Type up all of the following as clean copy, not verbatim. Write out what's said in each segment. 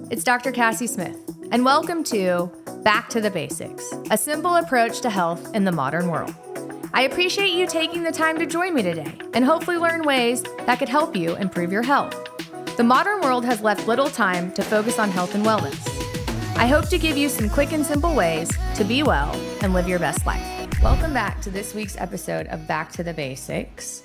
it's Dr. Cassie Smith, and welcome to Back to the Basics, a simple approach to health in the modern world. I appreciate you taking the time to join me today and hopefully learn ways that could help you improve your health. The modern world has left little time to focus on health and wellness. I hope to give you some quick and simple ways to be well and live your best life. Welcome back to this week's episode of Back to the Basics.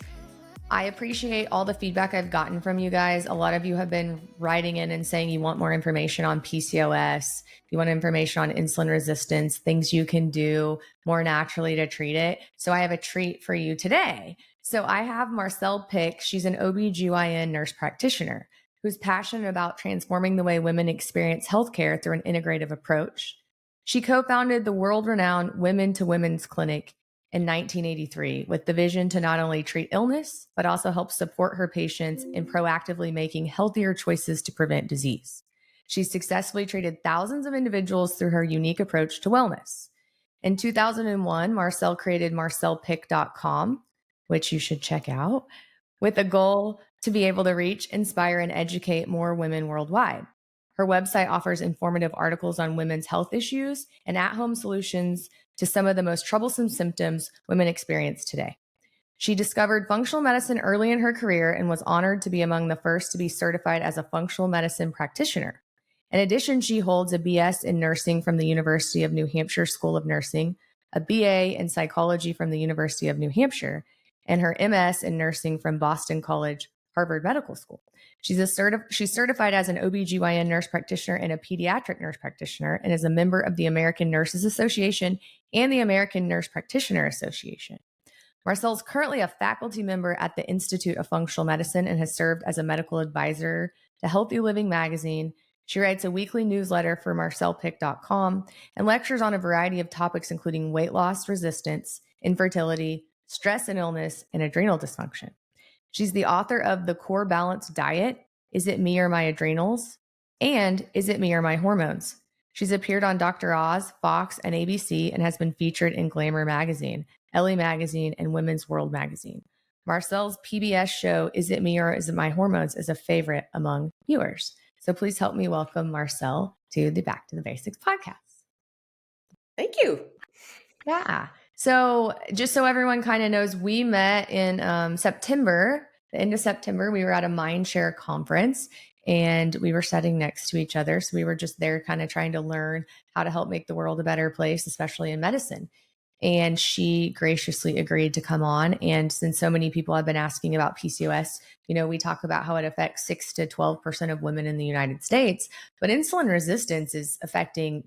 I appreciate all the feedback I've gotten from you guys. A lot of you have been writing in and saying you want more information on PCOS, you want information on insulin resistance, things you can do more naturally to treat it. So I have a treat for you today. So I have Marcelle Pick. She's an OB-GYN Nurse Practitioner who's passionate about transforming the way women experience healthcare through an integrative approach. She co-founded the world-renowned Women to Women's Clinic in 1983 with the vision to not only treat illness, but also help support her patients in proactively making healthier choices to prevent disease. She's successfully treated thousands of individuals through her unique approach to wellness. In 2001, Marcelle created MarcellePick.com, which you should check out, with a goal to be able to reach, inspire, and educate more women worldwide. Her website offers informative articles on women's health issues and at-home solutions to some of the most troublesome symptoms women experience today. She discovered functional medicine early in her career and was honored to be among the first to be certified as a functional medicine practitioner. In addition, she holds a BS in nursing from the University of New Hampshire School of Nursing, a BA in psychology from the University of New Hampshire, and her MS in nursing from Boston College, Harvard Medical School. She's certified as an OB-GYN nurse practitioner and a pediatric nurse practitioner and is a member of the American Nurses Association and the American Nurse Practitioner Association. Marcelle is currently a faculty member at the Institute of Functional Medicine and has served as a medical advisor to Healthy Living magazine. She writes a weekly newsletter for MarcellePick.com and lectures on a variety of topics including weight loss resistance, infertility, stress and illness, and adrenal dysfunction. She's the author of The Core Balanced Diet, Is It Me or My Adrenals? And Is It Me or My Hormones? She's appeared on Dr. Oz, Fox, and ABC and has been featured in Glamour Magazine, Elle Magazine, and Women's World Magazine. Marcelle's PBS show, Is It Me or Is It My Hormones? Is a favorite among viewers. So please help me welcome Marcelle to the Back to the Basics podcast. Thank you. Yeah. So just so everyone kind of knows, we met in September, the end of September. We were at a Mindshare conference and we were sitting next to each other. So we were just there kind of trying to learn how to help make the world a better place, especially in medicine. And she graciously agreed to come on. And since so many people have been asking about PCOS, we talk about how it affects 6 to 12% of women in the United States, but insulin resistance is affecting,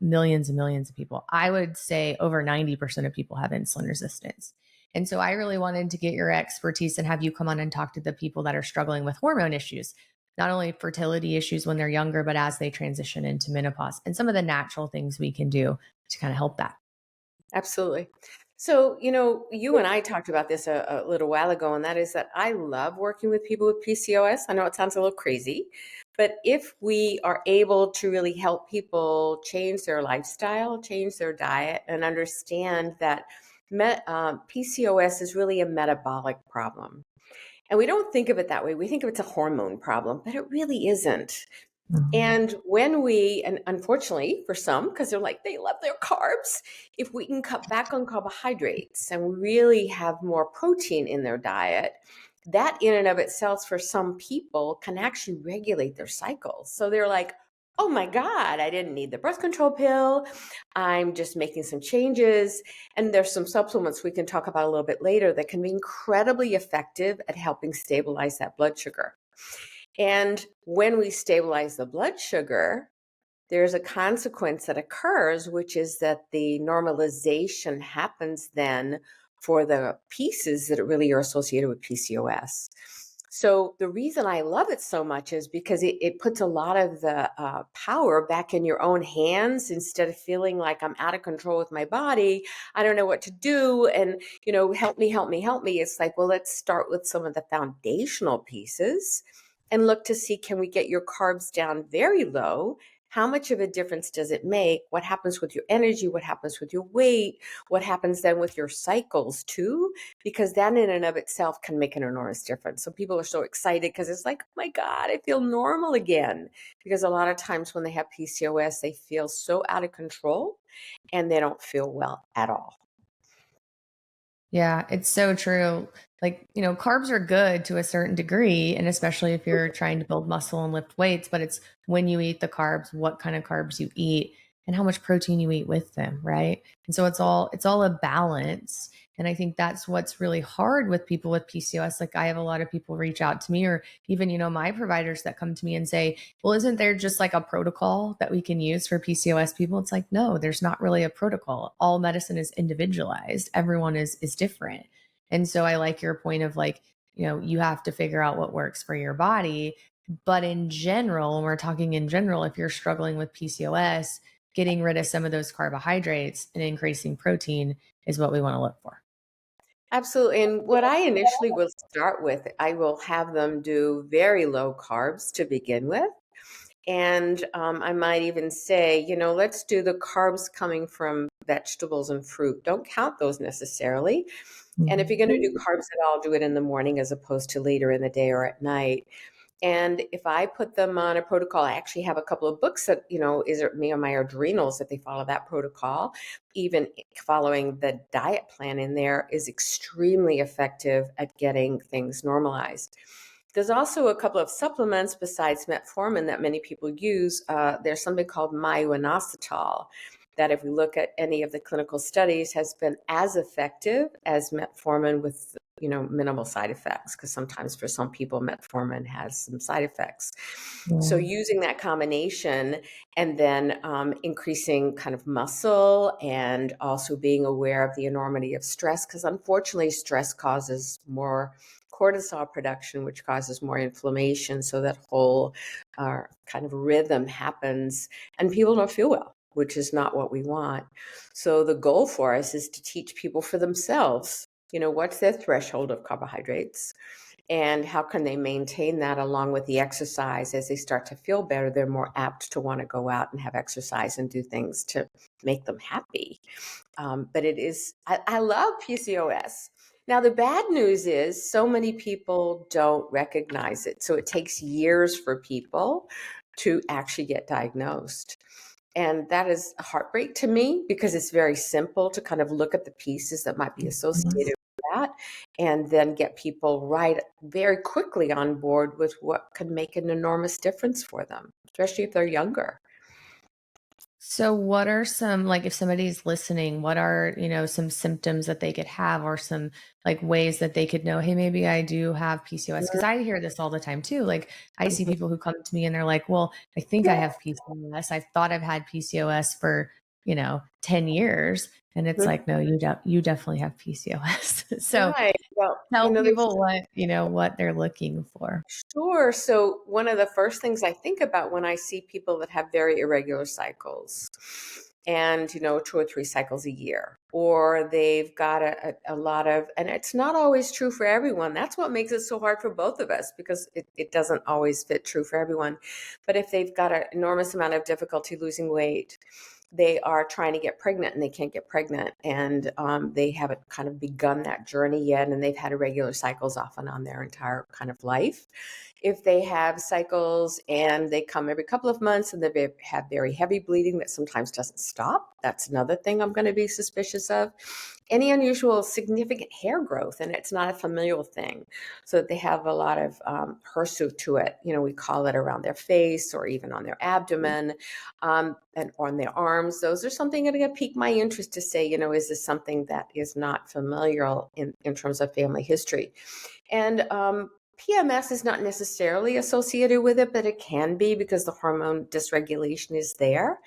millions and millions of people. I would say over 90% of people have insulin resistance. And so I really wanted to get your expertise and have you come on and talk to the people that are struggling with hormone issues, not only fertility issues when they're younger, but as they transition into menopause and some of the natural things we can do to kind of help that. Absolutely. So, you and I talked about this a little while ago, and that is that I love working with people with PCOS. I know it sounds a little crazy, but if we are able to really help people change their lifestyle, change their diet, and understand that PCOS is really a metabolic problem. And we don't think of it that way. We think of it's a hormone problem, but it really isn't. And when and unfortunately for some, because they're like, they love their carbs, if we can cut back on carbohydrates and really have more protein in their diet, that in and of itself for some people can actually regulate their cycles. So they're like, oh my God, I didn't need the birth control pill. I'm just making some changes. And there's some supplements we can talk about a little bit later that can be incredibly effective at helping stabilize that blood sugar. And when we stabilize the blood sugar, there's a consequence that occurs, which is that the normalization happens then for the pieces that really are associated with PCOS. So the reason I love it so much is because it puts a lot of the power back in your own hands instead of feeling like I'm out of control with my body. I don't know what to do. And, help me. It's like, well, let's start with some of the foundational pieces and look to see, can we get your carbs down very low how much of a difference does it make? What happens with your energy? What happens with your weight? What happens then with your cycles too? Because that in and of itself can make an enormous difference. So people are so excited because it's like, oh my God, I feel normal again. Because a lot of times when they have PCOS, they feel so out of control and they don't feel well at all. Yeah, it's so true. Like, carbs are good to a certain degree, and especially if you're trying to build muscle and lift weights, but it's when you eat the carbs, what kind of carbs you eat, and how much protein you eat with them, right? And so it's all a balance. And I think that's what's really hard with people with PCOS. Like I have a lot of people reach out to me, or even, my providers that come to me and say, well, isn't there just like a protocol that we can use for PCOS people? It's like, no, there's not really a protocol. All medicine is individualized. Everyone is different. And so I like your point of like, you have to figure out what works for your body. But in general, when we're talking in general, if you're struggling with PCOS, getting rid of some of those carbohydrates and increasing protein is what we want to look for. Absolutely. And what I initially will start with, I will have them do very low carbs to begin with. And I might even say, let's do the carbs coming from vegetables and fruit. Don't count those necessarily. And if you're going to do carbs at all, do it in the morning as opposed to later in the day or at night. And if I put them on a protocol, I actually have a couple of books that, is it me or my adrenals that they follow that protocol. Even following the diet plan in there is extremely effective at getting things normalized. There's also a couple of supplements besides metformin that many people use. There's something called myo-inositol that if we look at any of the clinical studies has been as effective as metformin with minimal side effects, because sometimes for some people metformin has some side effects. So Yeah. using that combination and then increasing kind of muscle and also being aware of the enormity of stress, because unfortunately stress causes more cortisol production, which causes more inflammation. So that whole kind of rhythm happens and people don't feel well, which is not what we want. So the goal for us is to teach people for themselves, what's their threshold of carbohydrates and how can they maintain that along with the exercise. As they start to feel better, they're more apt to want to go out and have exercise and do things to make them happy. But I love PCOS. Now, the bad news is so many people don't recognize it. So it takes years for people to actually get diagnosed. And that is a heartbreak to me because it's very simple to kind of look at the pieces that might be associated with that and then get people right very quickly on board with what can make an enormous difference for them, especially if they're younger. So what are some, like, if somebody's listening, what are, some symptoms that they could have, or some like ways that they could know, hey, maybe I do have PCOS? Because I hear this all the time too. Like I see Mhm. people who come to me and they're like, well, I think I have PCOS. I've thought I've had PCOS for, 10 years. And it's Mhm. like, no, you definitely have PCOS. So Right. Well, tell there's people what they're looking for. sure. So one of the first things I think about when I see people that have very irregular cycles and, 2 or 3 cycles a year, or they've got a lot of, and it's not always true for everyone. That's what makes it so hard for both of us because it doesn't always fit true for everyone. But if they've got an enormous amount of difficulty losing weight, they are trying to get pregnant and they can't get pregnant, and they haven't kind of begun that journey yet, and they've had irregular cycles off and on their entire kind of life. If they have cycles and they come every couple of months and they have very heavy bleeding that sometimes doesn't stop, that's another thing I'm going to be suspicious of. Any unusual significant hair growth, and it's not a familial thing, so that they have a lot of hirsute to it. We call it around their face or even on their abdomen and on their arms. Those are something that are going to pique my interest to say, is this something that is not familial in terms of family history? And PMS is not necessarily associated with it, but it can be because the hormone dysregulation is there.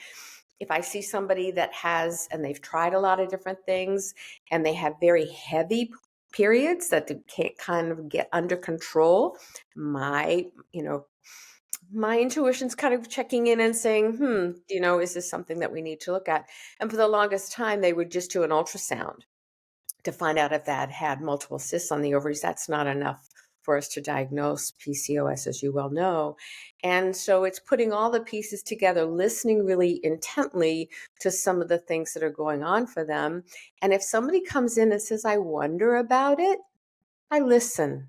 If I see somebody that has, and they've tried a lot of different things, and they have very heavy periods that they can't kind of get under control, my intuition's kind of checking in and saying, is this something that we need to look at? And for the longest time, they would just do an ultrasound to find out if that had multiple cysts on the ovaries. That's not enough for us to diagnose PCOS, as you well know. And so it's putting all the pieces together, listening really intently to some of the things that are going on for them. And if somebody comes in and says, I wonder about it, I listen,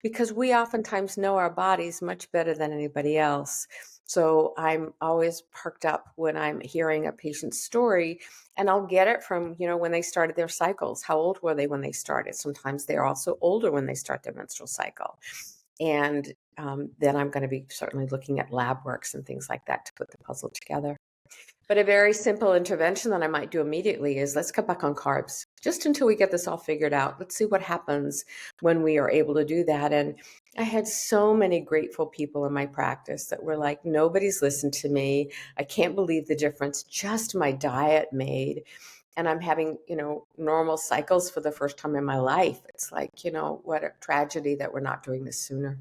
because we oftentimes know our bodies much better than anybody else. So I'm always perked up when I'm hearing a patient's story, and I'll get it from, when they started their cycles. How old were they when they started? Sometimes they're also older when they start their menstrual cycle. And then I'm going to be certainly looking at lab works and things like that to put the puzzle together. But a very simple intervention that I might do immediately is let's cut back on carbs just until we get this all figured out. Let's see what happens when we are able to do that. And I had so many grateful people in my practice that were like, nobody's listened to me. I can't believe the difference just my diet made. And I'm having, normal cycles for the first time in my life. It's like, what a tragedy that we're not doing this sooner.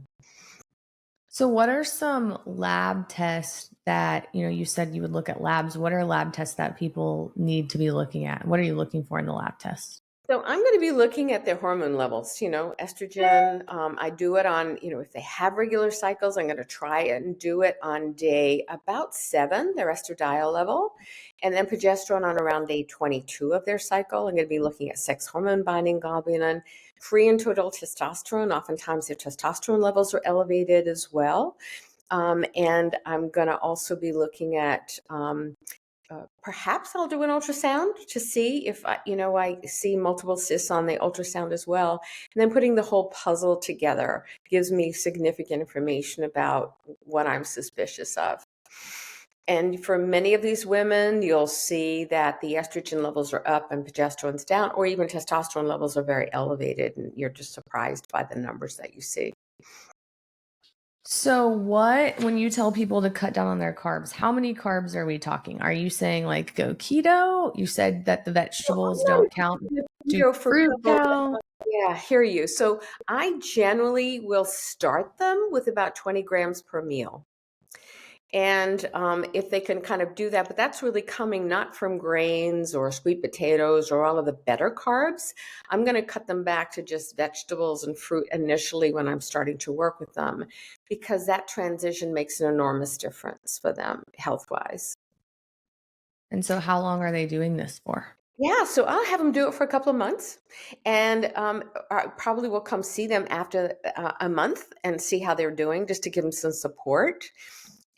So what are some lab tests that, you said you would look at labs. What are lab tests that people need to be looking at? What are you looking for in the lab tests? So I'm going to be looking at their hormone levels, estrogen. I do it on, if they have regular cycles, I'm going to try it and do it on day about 7, their estradiol level, and then progesterone on around day 22 of their cycle. I'm going to be looking at sex hormone binding globulin, free and total testosterone. Oftentimes their testosterone levels are elevated as well. And I'm going to also be looking at perhaps I'll do an ultrasound to see if I see multiple cysts on the ultrasound as well. And then putting the whole puzzle together gives me significant information about what I'm suspicious of. And for many of these women, you'll see that the estrogen levels are up and progesterone's down, or even testosterone levels are very elevated, and you're just surprised by the numbers that you see. So when you tell people to cut down on their carbs, how many carbs are we talking? Are you saying like go keto? You said that the vegetables don't count. Do fruit count? Yeah, hear you. So I generally will start them with about 20 grams per meal. And if they can kind of do that, but that's really coming not from grains or sweet potatoes or all of the better carbs. I'm going to cut them back to just vegetables and fruit initially when I'm starting to work with them, because that transition makes an enormous difference for them health-wise. And so how long are they doing this for? Yeah, so I'll have them do it for a couple of months, and I probably will come see them after a month and see how they're doing, just to give them some support.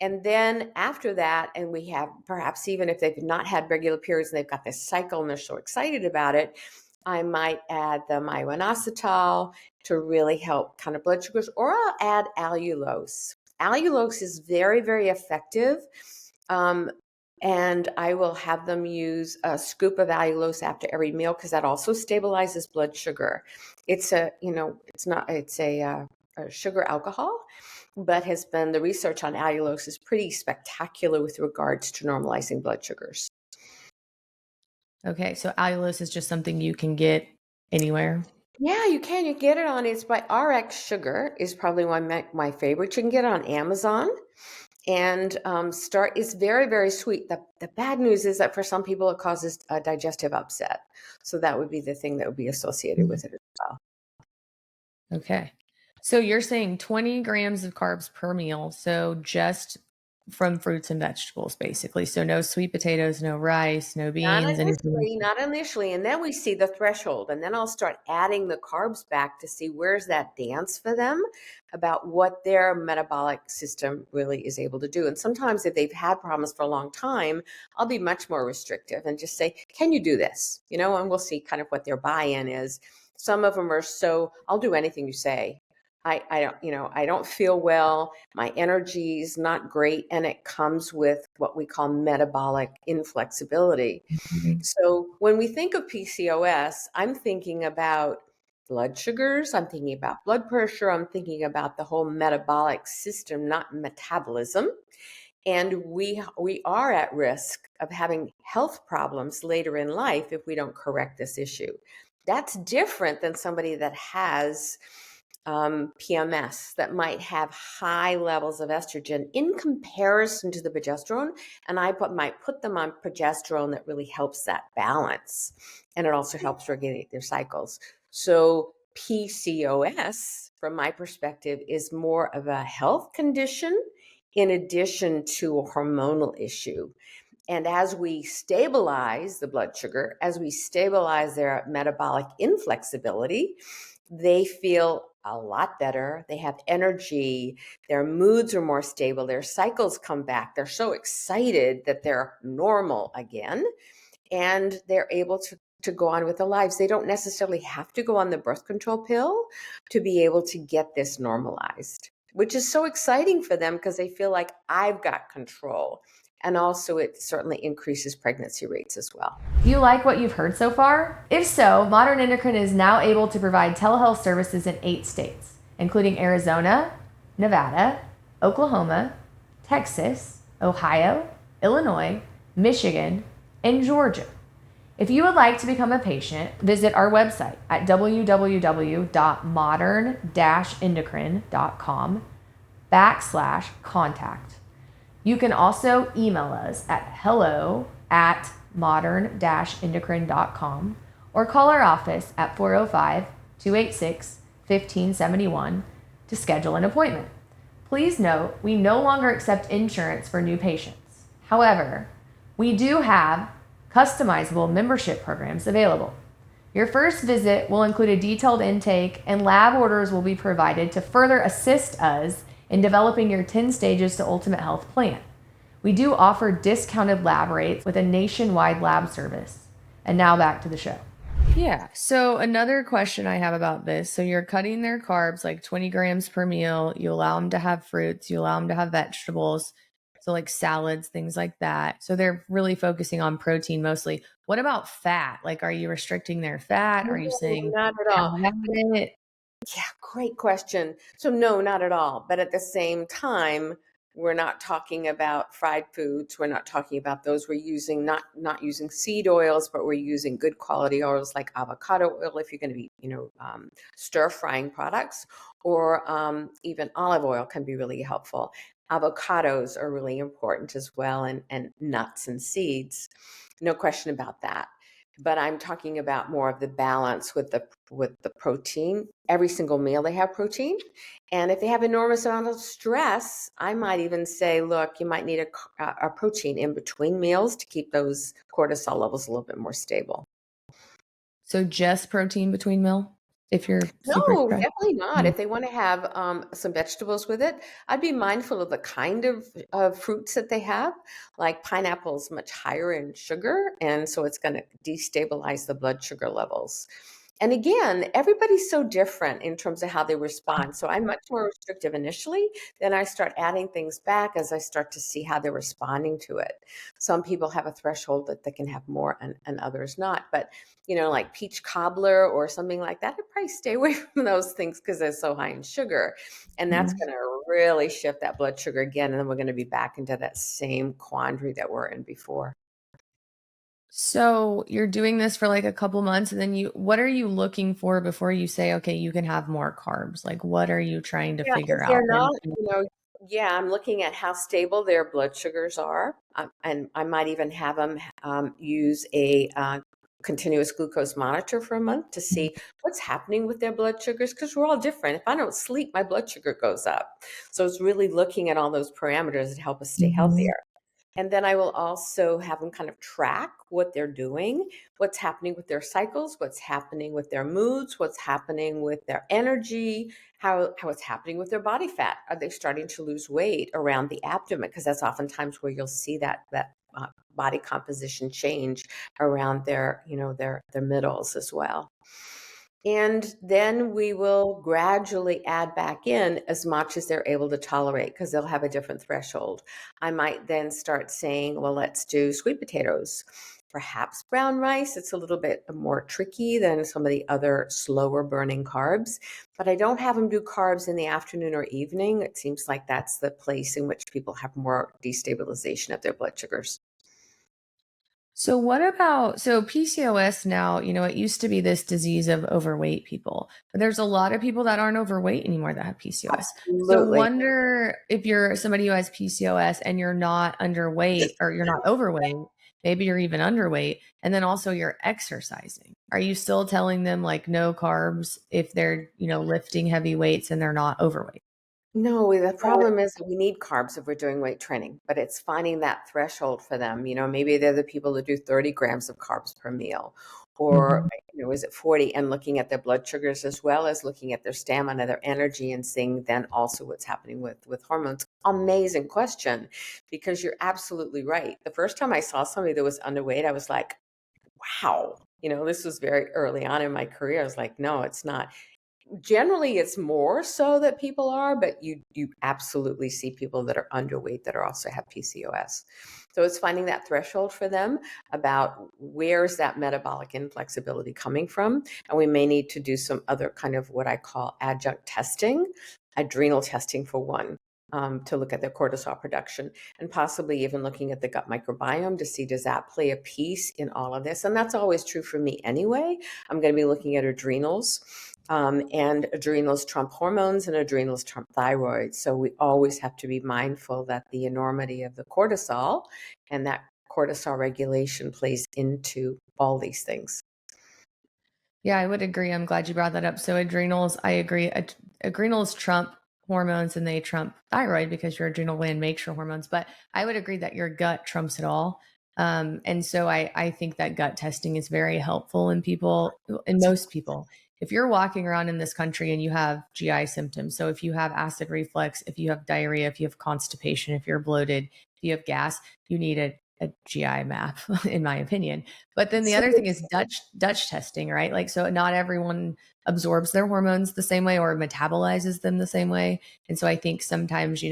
And then after that, and we have perhaps even if they've not had regular periods and they've got this cycle and they're so excited about it, I might add the myoinositol to really help kind of blood sugars, or I'll add allulose. Allulose is very, very effective. And I will have them use a scoop of allulose after every meal, because that also stabilizes blood sugar. It's a sugar alcohol, but the research on allulose is pretty spectacular with regards to normalizing blood sugars. Okay, so allulose is just something you can get anywhere? Yeah, you can. You get it on, it's by RX Sugar is probably one of my favorites. You can get it on Amazon. And it's very, very sweet. The bad news is that for some people it causes a digestive upset. So that would be the thing that would be associated with it as well. Okay. So you're saying 20 grams of carbs per meal. So just from fruits and vegetables, basically. So no sweet potatoes, no rice, no beans, anything. Not initially. And then we see the threshold. And then I'll start adding the carbs back to see where's that dance for them about what their metabolic system really is able to do. And sometimes if they've had problems for a long time, I'll be much more restrictive and just say, can you do this? And we'll see kind of what their buy-in is. Some of them are I'll do anything you say. I don't feel well. My energy is not great. And it comes with what we call metabolic inflexibility. Mhm. So when we think of PCOS, I'm thinking about blood sugars. I'm thinking about blood pressure. I'm thinking about the whole metabolic system, not metabolism. And we are at risk of having health problems later in life if we don't correct this issue. That's different than somebody that has PMS, that might have high levels of estrogen in comparison to the progesterone. And I might put them on progesterone that really helps that balance. And it also helps regulate their cycles. So PCOS, from my perspective, is more of a health condition in addition to a hormonal issue. And as we stabilize the blood sugar, as we stabilize their metabolic inflexibility, they feel a lot better. They have energy. Their moods are more stable. Their cycles come back. They're so excited that they're normal again. And they're able to go on with their lives. They don't necessarily have to go on the birth control pill to be able to get this normalized, which is so exciting for them because they feel like I've got control. And also it certainly increases pregnancy rates as well. Do you like what you've heard so far? If so, Modern Endocrine is now able to provide telehealth services in 8 states, including Arizona, Nevada, Oklahoma, Texas, Ohio, Illinois, Michigan, and Georgia. If you would like to become a patient, visit our website at www.modern-endocrine.com/contact. You can also email us at hello@modern-endocrine.com or call our office at 405-286-1571 to schedule an appointment. Please note, we no longer accept insurance for new patients. However, we do have customizable membership programs available. Your first visit will include a detailed intake, and lab orders will be provided to further assist us in developing your 10 stages to ultimate health plan. We do offer discounted lab rates with a nationwide lab service. And now back to the show. Yeah. So another question I have about this. So you're cutting their carbs like 20 grams per meal. You allow them to have fruits. You allow them to have vegetables. So like salads, things like that. So they're really focusing on protein mostly. What about fat? Like, are you restricting their fat? Are you saying not at all? have it? Yeah, great question. So no, not at all. But at the same time, we're not talking about fried foods. We're not talking about those. We're using not using seed oils, but we're using good quality oils like avocado oil if you're going to be, stir frying products, or even olive oil can be really helpful. Avocados are really important as well, and nuts and seeds. No question about that. But I'm talking about more of the balance with the protein. Every single meal they have protein. And if they have enormous amount of stress, I might even say, look, you might need a protein in between meals to keep those cortisol levels a little bit more stable. So just protein between meal? If you're super No, stressed? definitely not. If they want to have some vegetables with it, I'd be mindful of the kind of fruits that they have. Like pineapple's much higher in sugar, and so it's going to destabilize the blood sugar levels. And again, everybody's so different in terms of how they respond. So I'm much more restrictive initially, then I start adding things back as I start to see how they're responding to it. Some people have a threshold that they can have more, and others not. But like peach cobbler or something like that, I'd probably stay away from those things because they're so high in sugar. And that's going to really shift that blood sugar again. And then we're going to be back into that same quandary that we're in before. So you're doing this for like a couple months, and then what are you looking for before you say, okay, you can have more carbs? Like, what are you trying to Yeah, figure if out? they're not, I'm looking at how stable their blood sugars are. And I might even have them use a continuous glucose monitor for a month to see what's happening with their blood sugars, because we're all different. If I don't sleep, my blood sugar goes up. So it's really looking at all those parameters that help us stay healthier. And then I will also have them kind of track what they're doing, what's happening with their cycles, what's happening with their moods, what's happening with their energy, how it's happening with their body fat. Are they starting to lose weight around the abdomen? Because that's oftentimes where you'll see that body composition change around their middles as well. And then we will gradually add back in as much as they're able to tolerate, because they'll have a different threshold. I might then start saying, well, let's do sweet potatoes, perhaps brown rice. It's a little bit more tricky than some of the other slower burning carbs, but I don't have them do carbs in the afternoon or evening. It seems like that's the place in which people have more destabilization of their blood sugars. So PCOS now, it used to be this disease of overweight people, but there's a lot of people that aren't overweight anymore that have PCOS. So Absolutely. wonder if you're somebody who has PCOS and you're not underweight or you're not overweight, maybe you're even underweight, and then also you're exercising. Are you still telling them like no carbs if they're, lifting heavy weights and they're not overweight? No, the problem is we need carbs if we're doing weight training, but it's finding that threshold for them. Maybe they're the people that do 30 grams of carbs per meal, or, Mhm. is it 40? And looking at their blood sugars as well as looking at their stamina, their energy, and seeing then also what's happening with hormones. Amazing question, because you're absolutely right. The first time I saw somebody that was underweight, I was like, wow. This was very early on in my career. I was like, no, it's not. Generally, it's more so that people are, but you absolutely see people that are underweight that are also have PCOS. So it's finding that threshold for them about where's that metabolic inflexibility coming from. And we may need to do some other kind of what I call adjunct testing, adrenal testing for one, to look at their cortisol production, and possibly even looking at the gut microbiome to see, does that play a piece in all of this? And that's always true for me anyway. I'm going to be looking at adrenals. And adrenals trump hormones and adrenals trump thyroid. So we always have to be mindful that the enormity of the cortisol and that cortisol regulation plays into all these things. Yeah, I would agree. I'm glad you brought that up. So adrenals, I agree. Adrenals trump hormones and they trump thyroid because your adrenal gland makes your hormones. But I would agree that your gut trumps it all. And so I think that gut testing is very helpful in people, in most people. If you're walking around in this country and you have GI symptoms, so if you have acid reflux, if you have diarrhea, if you have constipation, if you're bloated, if you have gas, you need a GI map, in my opinion. But then the So other thing is Dutch testing, right? Like, so not everyone absorbs their hormones the same way or metabolizes them the same way. And so I think sometimes,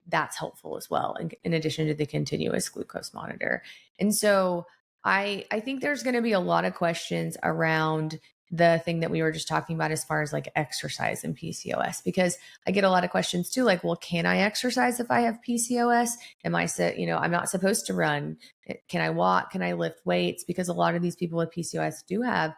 that's helpful as well, in addition to the continuous glucose monitor. And so I think there's going to be a lot of questions around the thing that we were just talking about as far as like exercise and PCOS, because I get a lot of questions too, like, well, can I exercise if I have PCOS? Am I I'm not supposed to run. Can I walk? Can I lift weights? Because a lot of these people with PCOS do have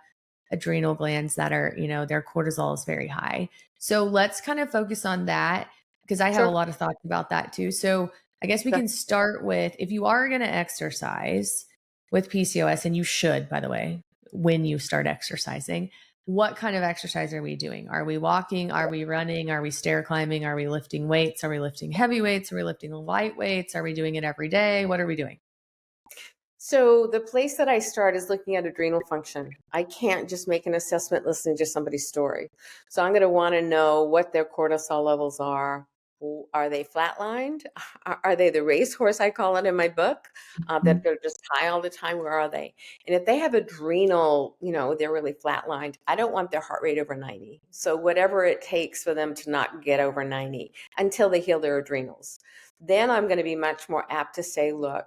adrenal glands that are, their cortisol is very high. So let's kind of focus on that because I have a sure. lot of thoughts about that too. So I guess we can start with, if you are going to exercise with PCOS, and you should, by the way, when you start exercising, what kind of exercise are we doing? Are we walking? Are we running? Are we stair climbing? Are we lifting weights? Are we lifting heavy weights? Are we lifting light weights? Are we doing it every day? What are we doing? So the place that I start is looking at adrenal function. I can't just make an assessment listening to somebody's story. So I'm going to want to know what their cortisol levels are. Are they flatlined? Are they the racehorse, I call it in my book, that they're just high all the time? Where are they? And if they have adrenal, they're really flatlined, I don't want their heart rate over 90. So whatever it takes for them to not get over 90 until they heal their adrenals. Then I'm going to be much more apt to say, look,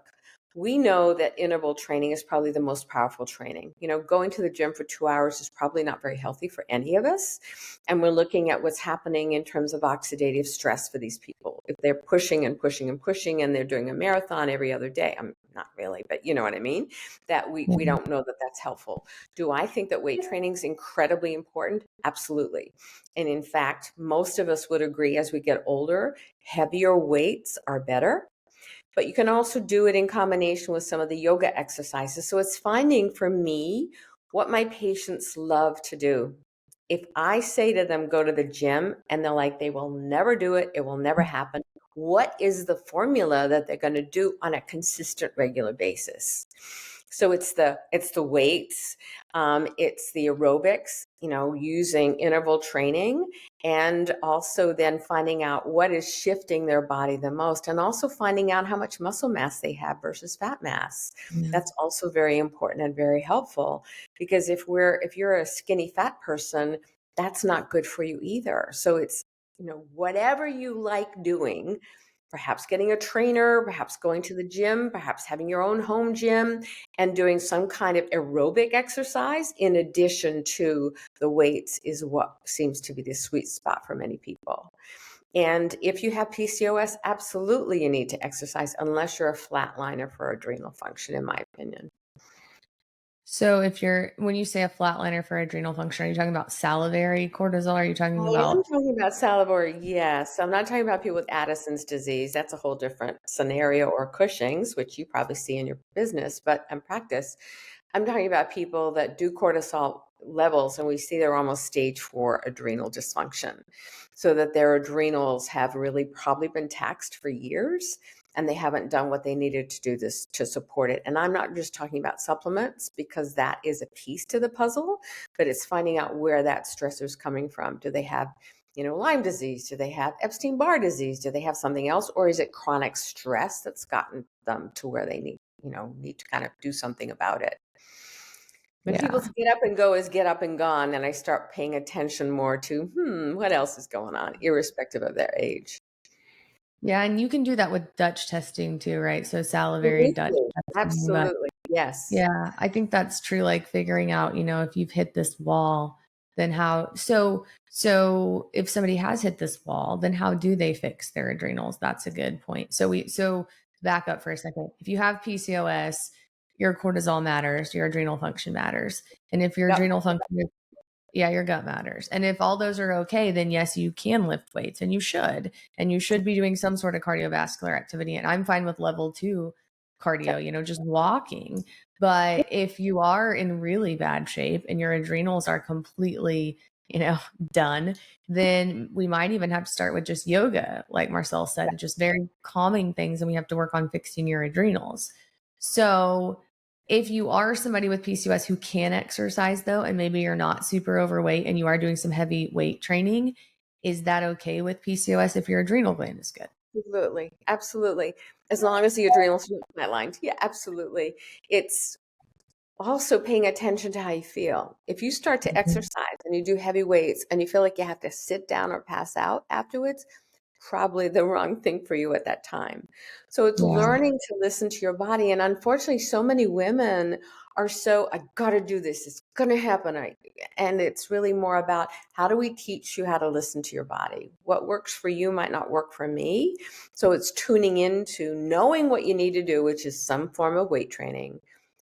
we know that interval training is probably the most powerful training. Going to the gym for 2 hours is probably not very healthy for any of us. And we're looking at what's happening in terms of oxidative stress for these people. If they're pushing and pushing and pushing and they're doing a marathon every other day, I'm not really, but you know what I mean? That we Mhm. don't know that that's helpful. Do I think that weight training is incredibly important? Absolutely. And in fact, most of us would agree as we get older, heavier weights are better. But you can also do it in combination with some of the yoga exercises. So it's finding for me what my patients love to do. If I say to them, go to the gym, and they're like, they will never do it, it will never happen. What is the formula that they're going to do on a consistent, regular basis? So it's the weights, it's the aerobics, using interval training, and also then finding out what is shifting their body the most, and also finding out how much muscle mass they have versus fat mass. Yeah. That's also very important and very helpful, because if you're a skinny fat person, that's not good for you either. So it's, whatever you like doing, perhaps getting a trainer, perhaps going to the gym, perhaps having your own home gym and doing some kind of aerobic exercise in addition to the weights is what seems to be the sweet spot for many people. And if you have PCOS, absolutely you need to exercise unless you're a flatliner for adrenal function, in my opinion. So when you say a flatliner for adrenal function, are you talking about salivary cortisol? Are you talking I am about, talking about salivary, yes. I'm not talking about people with Addison's disease. That's a whole different scenario, or Cushing's, which you probably see in your business, but in practice, I'm talking about people that do cortisol levels and we see they're almost stage 4 adrenal dysfunction. So that their adrenals have really probably been taxed for years and they haven't done what they needed to do this to support it. And I'm not just talking about supplements because that is a piece to the puzzle, but it's finding out where that stressor is coming from. Do they have, Lyme disease? Do they have Epstein-Barr disease? Do they have something else? Or is it chronic stress that's gotten them to where they need to kind of do something about it? When people's yeah. get up and go is get up and gone, and I start paying attention more to, what else is going on, irrespective of their age. Yeah. And you can do that with Dutch testing too, right? So salivary Dutch Absolutely. testing. But Absolutely. Yes. yeah, I think that's true. Like figuring out, if you've hit this wall, then so if somebody has hit this wall, then how do they fix their adrenals? That's a good point. So back up for a second. If you have PCOS, your cortisol matters, your adrenal function matters. And if your Yep. adrenal function, yeah, your gut matters. And if all those are okay, then yes, you can lift weights and you should. And you should be doing some sort of cardiovascular activity. And I'm fine with level 2 cardio, just walking. But if you are in really bad shape and your adrenals are completely, done, then we might even have to start with just yoga, like Marcelle said, just very calming things. And we have to work on fixing your adrenals. So if you are somebody with PCOS who can exercise though, and maybe you're not super overweight and you are doing some heavy weight training, is that okay with PCOS if your adrenal gland is good? Absolutely. Absolutely. As long as the adrenals are flatlined. Yeah, absolutely. It's also paying attention to how you feel. If you start to Mhm. exercise and you do heavy weights and you feel like you have to sit down or pass out afterwards, probably the wrong thing for you at that time. So it's Yeah. learning to listen to your body. And unfortunately, so many women are so, I got to do this. It's going to happen. And it's really more about how do we teach you how to listen to your body? What works for you might not work for me. So it's tuning into knowing what you need to do, which is some form of weight training,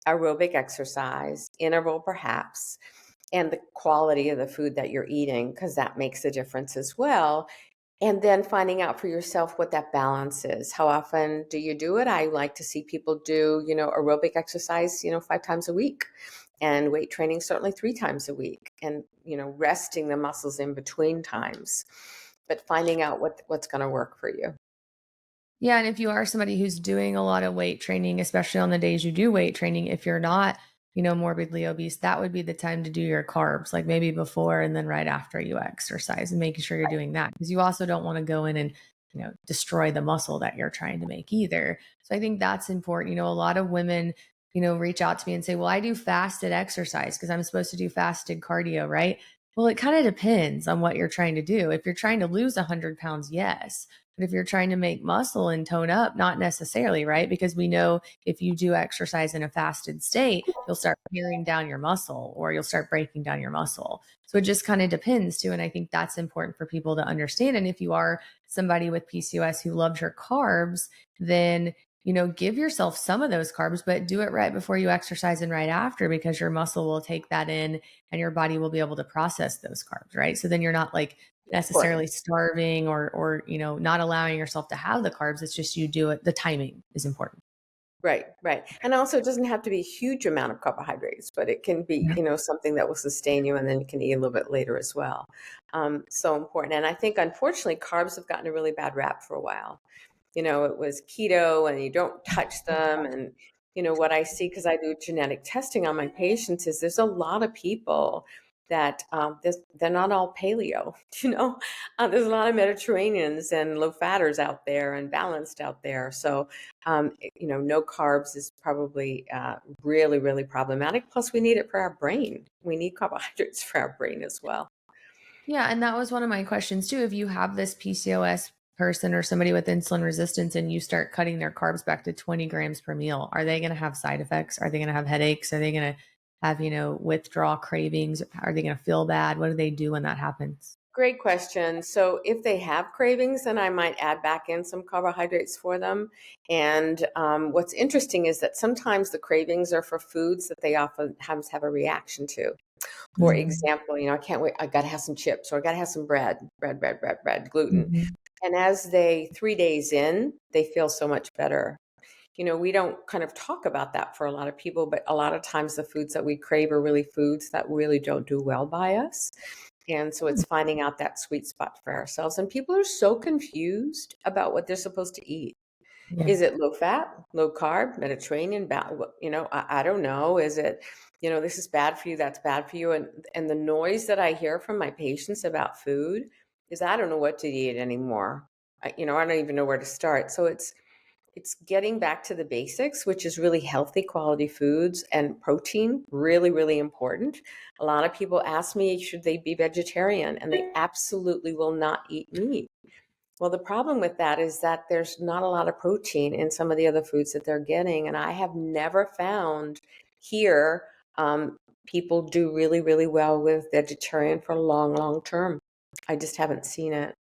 aerobic exercise, interval perhaps, and the quality of the food that you're eating, because that makes a difference as well. And then finding out for yourself what that balance is. How often do you do it? I like to see people do, aerobic exercise, 5 times a week, and weight training certainly 3 times a week, and, resting the muscles in between times, but finding out what's going to work for you. Yeah, and if you are somebody who's doing a lot of weight training, especially on the days you do weight training, if you're not, morbidly obese, that would be the time to do your carbs, like maybe before and then right after you exercise and making sure you're doing that. Because you also don't want to go in and, destroy the muscle that you're trying to make either. So I think that's important. A lot of women, reach out to me and say, well, I do fasted exercise because I'm supposed to do fasted cardio, right? Well, it kind of depends on what you're trying to do. If you're trying to lose 100 pounds, yes. But if you're trying to make muscle and tone up, not necessarily, right? Because we know if you do exercise in a fasted state, you'll start wearing down your muscle or you'll start breaking down your muscle. So it just kind of depends too. And I think that's important for people to understand. And if you are somebody with PCOS who loves your carbs, then give yourself some of those carbs, but do it right before you exercise and right after because your muscle will take that in and your body will be able to process those carbs, right? So then you're not like Important. necessarily starving or not allowing yourself to have the carbs. It's just you do it. The timing is important. Right, right. And also it doesn't have to be a huge amount of carbohydrates, but it can be, Yeah. something that will sustain you and then you can eat a little bit later as well. So important. And I think unfortunately carbs have gotten a really bad rap for a while. It was keto and you don't touch them. And, what I see, because I do genetic testing on my patients, is there's a lot of people that they're not all paleo, there's a lot of Mediterraneans and low fatters out there and balanced out there. So, no carbs is probably really, really problematic. Plus, we need it for our brain. We need carbohydrates for our brain as well. Yeah. And that was one of my questions too. If you have this PCOS person or somebody with insulin resistance and you start cutting their carbs back to 20 grams per meal, are they going to have side effects? Are they going to have headaches? Are they going to have, withdrawal cravings? Are they going to feel bad? What do they do when that happens? Great question. So if they have cravings, then I might add back in some carbohydrates for them. And what's interesting is that sometimes the cravings are for foods that they often have a reaction to. For Mm-hmm. example, I can't wait. I got to have some chips, or I got to have some bread, gluten. Mm-hmm. And as 3 days in, they feel so much better. We don't kind of talk about that for a lot of people, but a lot of times the foods that we crave are really foods that really don't do well by us. And so it's finding out that sweet spot for ourselves. And people are so confused about what they're supposed to eat. Yeah. Is it low fat, low carb, Mediterranean? I don't know. Is it, this is bad for you, that's bad for you. And the noise that I hear from my patients about food is I don't know what to eat anymore. I don't even know where to start. So it's getting back to the basics, which is really healthy quality foods and protein, really, really important. A lot of people ask me, should they be vegetarian? And they absolutely will not eat meat. Well, the problem with that is that there's not a lot of protein in some of the other foods that they're getting. And I have never found here people do really, really well with vegetarian for long, long term. I just haven't seen it.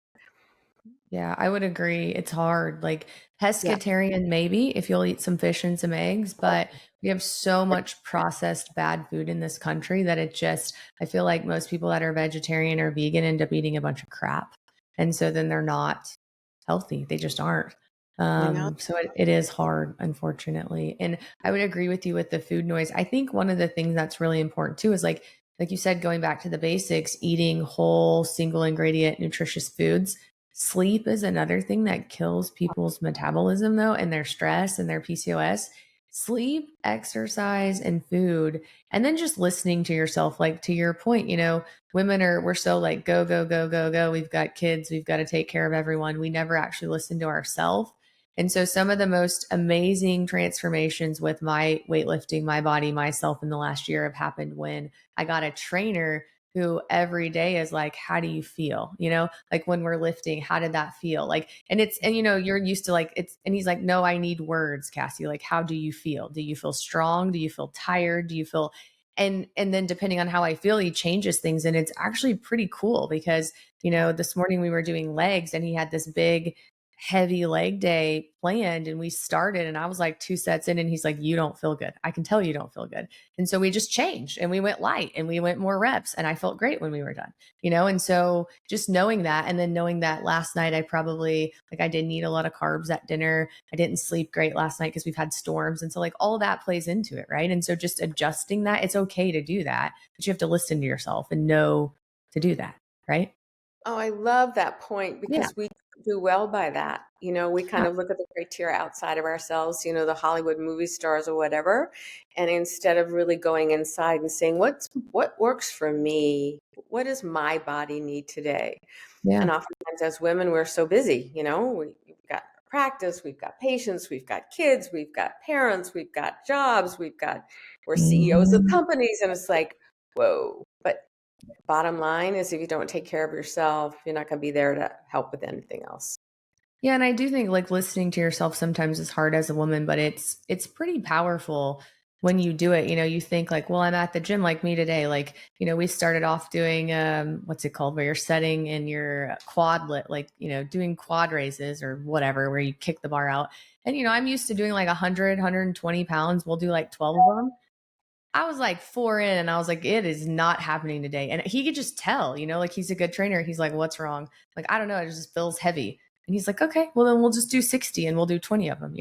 Yeah, I would agree. It's hard. Like Yeah. pescatarian, maybe if you'll eat some fish and some eggs, but we have so much processed bad food in this country that I feel like most people that are vegetarian or vegan end up eating a bunch of crap. And so then they're not healthy. They just aren't. I know. So it is hard, unfortunately. And I would agree with you with the food noise. I think one of the things that's really important too is like you said, going back to the basics, eating whole, single ingredient, nutritious foods. Sleep is another thing that kills people's metabolism, though, and their stress and their PCOS. Sleep, exercise, and food. And then just listening to yourself, like to your point, we're so like, go, go, go, go, go. We've got kids. We've got to take care of everyone. We never actually listen to ourselves. And so some of the most amazing transformations with my weightlifting, my body, myself in the last year have happened when I got a trainer who every day is like, how do you feel? Like when we're lifting, how did that feel? Like, and you're used to like, and he's like, no, I need words, Cassie. Like, how do you feel? Do you feel strong? Do you feel tired? Do you feel, and then depending on how I feel, he changes things. And it's actually pretty cool because, this morning we were doing legs and he had this big, heavy leg day planned and we started and I was like 2 sets in and he's like, you don't feel good. I can tell you don't feel good. And so we just changed and we went light and we went more reps and I felt great when we were done, And so just knowing that, and then knowing that last night, I didn't eat a lot of carbs at dinner. I didn't sleep great last night because we've had storms. And so like all that plays into it. Right. And so just adjusting that, it's okay to do that, but you have to listen to yourself and know to do that. Right. Oh, I love that point Yeah. because we do well by that. We kind Yeah. of look at the criteria outside of ourselves, the Hollywood movie stars or whatever. And instead of really going inside and saying, what works for me? What does my body need today? Yeah. And oftentimes as women, we're so busy, we've got practice, we've got patients, we've got kids, we've got parents, we've got jobs, we're CEOs of Mhm. companies. And it's like, whoa. But bottom line is if you don't take care of yourself, you're not going to be there to help with anything else. Yeah, and I do think like listening to yourself sometimes is hard as a woman, but it's pretty powerful when you do it. You think like, well, I'm at the gym like me today. Like, we started off doing what's it called, where you're setting in your quadlet, like, doing quad raises or whatever, where you kick the bar out. And I'm used to doing like 100, 120 pounds. We'll do like 12 of them. I was like 4 in and I was like, it is not happening today. And he could just tell, like he's a good trainer. He's like, what's wrong? Like, I don't know. It just feels heavy. And he's like, okay, well then we'll just do 60 and we'll do 20 of them.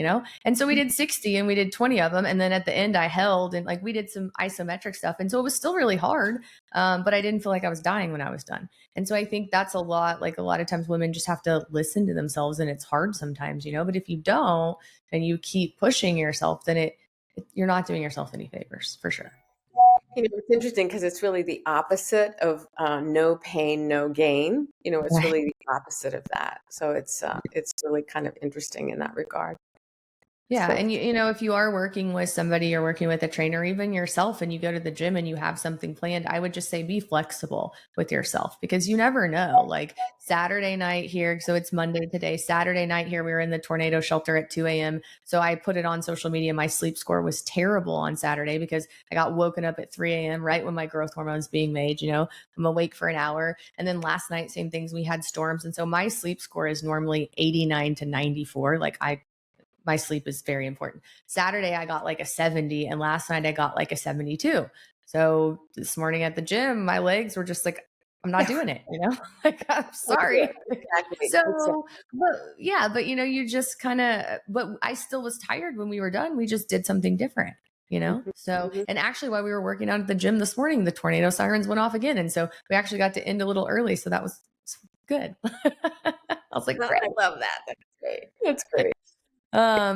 And so we did 60 and we did 20 of them. And then at the end I held and like we did some isometric stuff. And so it was still really hard. But I didn't feel like I was dying when I was done. And so I think that's a lot of times women just have to listen to themselves and it's hard sometimes, but if you don't and you keep pushing yourself, then you're not doing yourself any favors for sure. It's interesting because it's really the opposite of no pain, no gain. It's Right. really the opposite of that. So it's really kind of interesting in that regard. Yeah. So And if you are working with somebody, you're working with a trainer, even yourself, and you go to the gym and you have something planned, I would just say be flexible with yourself because you never know. Like Saturday night here, so it's Monday today. Saturday night here, we were in the tornado shelter at 2 a.m. So I put it on social media. My sleep score was terrible on Saturday because I got woken up at 3 a.m. right when my growth hormones being made. I'm awake for an hour. And then last night, same things. We had storms. And so my sleep score is normally 89 to 94. Like my sleep is very important. Saturday, I got like a 70, and last night I got like a 72. So this morning at the gym, my legs were just like, I'm not doing it, like, I'm sorry. exactly. So, but you just kind of, but I still was tired when we were done. We just did something different, Mhm, So, mhm. and actually, while we were working out at the gym this morning, the tornado sirens went off again. And so we actually got to end a little early. So that was good. I was like, great. I love that. That's great. That's great.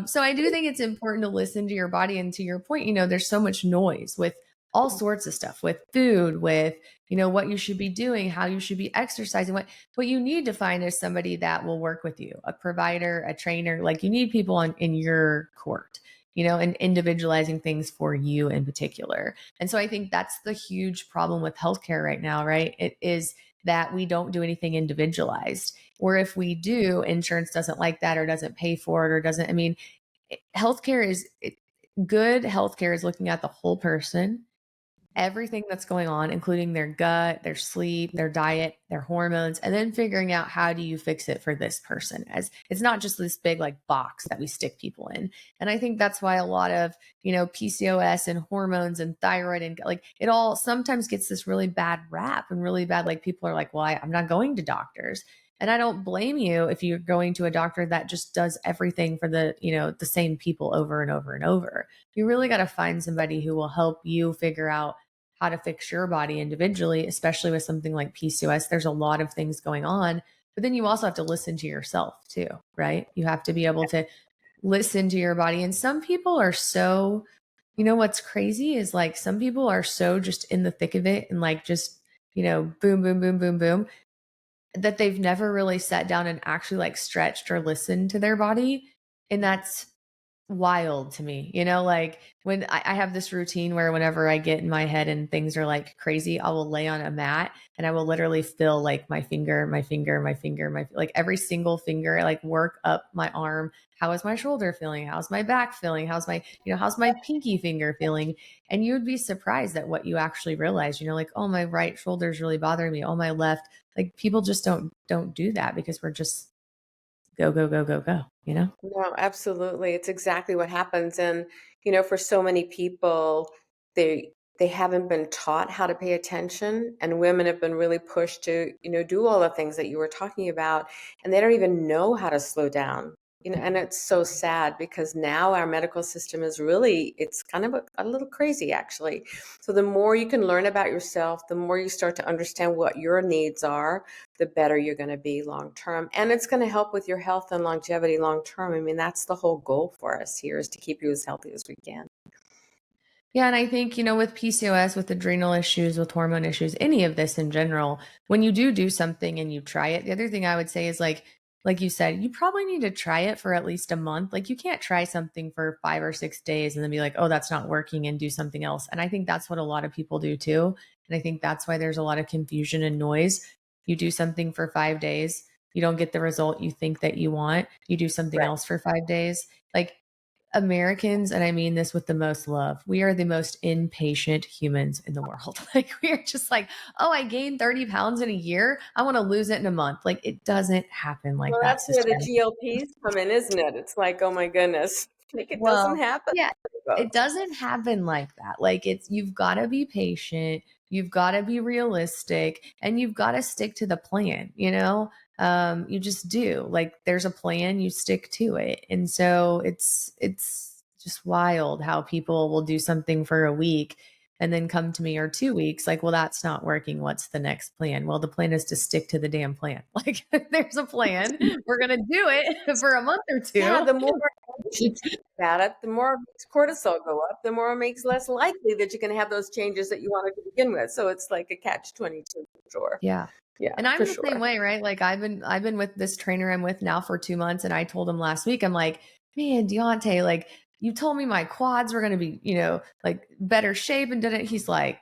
So I do think it's important to listen to your body. And to your point, there's so much noise with all sorts of stuff, with food, with, what you should be doing, how you should be exercising. What you need to find is somebody that will work with you, a provider, a trainer. Like you need people in your court, and individualizing things for you in particular. And so I think that's the huge problem with healthcare right now, right? It is that we don't do anything individualized. Or if we do, insurance doesn't like that or doesn't pay for it or doesn't. I mean, good healthcare is looking at the whole person, everything that's going on, including their gut, their sleep, their diet, their hormones, and then figuring out how do you fix it for this person. As it's not just this big like box that we stick people in. And I think that's why a lot of, PCOS and hormones and thyroid and like it all sometimes gets this really bad rap and really bad, like people are like, well, I'm not going to doctors. And I don't blame you if you're going to a doctor that just does everything for the same people over and over and over. You really got to find somebody who will help you figure out how to fix your body individually, especially with something like PCOS. There's a lot of things going on, but then you also have to listen to yourself too, right? You have to be able to listen to your body. And some people are so, what's crazy is like some people are so just in the thick of it and like just, boom, boom, boom, boom, boom, that they've never really sat down and actually like stretched or listened to their body. And that's wild to me, like when I have this routine where whenever I get in my head and things are like crazy, I will lay on a mat and I will literally feel like my finger, like every single finger, like work up my arm. How is my shoulder feeling? How's my back feeling? How's my pinky finger feeling? And you would be surprised at what you actually realize, like, oh, my right shoulder is really bothering me. Oh, my left. Like people just don't do that because we're just go, go, go, go, go. No, absolutely. It's exactly what happens. And, for so many people, they haven't been taught how to pay attention. And women have been really pushed to, do all the things that you were talking about. And they don't even know how to slow down. And it's so sad because now our medical system is really, it's kind of a little crazy actually. So the more you can learn about yourself, the more you start to understand what your needs are, the better you're going to be long term. And it's going to help with your health and longevity long term. I mean, that's the whole goal for us here is to keep you as healthy as we can. Yeah. And I think, with PCOS, with adrenal issues, with hormone issues, any of this in general, when you do something and you try it, the other thing I would say is like you said, you probably need to try it for at least a month. Like you can't try something for 5 or 6 days and then be like, oh, that's not working and do something else. And I think that's what a lot of people do too. And I think that's why there's a lot of confusion and noise. You do something for 5 days, you don't get the result you think that you want. You do something Right. else for 5 days. Like Americans, and I mean this with the most love, we are the most impatient humans in the world. Like we are just like, oh, I gained 30 pounds in a year. I want to lose it in a month. Like it doesn't happen like Well, that, that's where sister. the GLPs come in, isn't it? It's like, oh my goodness, like it doesn't Well, happen. yeah, it doesn't happen like that. Like you've got to be patient, you've got to be realistic, and you've got to stick to the plan. You just do. Like there's a plan, you stick to it. And so it's just wild how people will do something for a week and then come to me or 2 weeks like, well, that's not working. What's the next plan? Well, the plan is to stick to the damn plan. Like there's a plan. We're going to do it for a month or Yeah, two. the more you think about it, the more it makes cortisol go up, the more it makes less likely that you're going to have those changes that you wanted to begin with. So it's like a catch-22 for sure. Yeah. Yeah, And I'm for the same sure. way, right? Like I've been with this trainer I'm with now for 2 months and I told him last week, I'm like, man, Deontay, like you told me my quads were going to be, like better shape and didn't. He's like,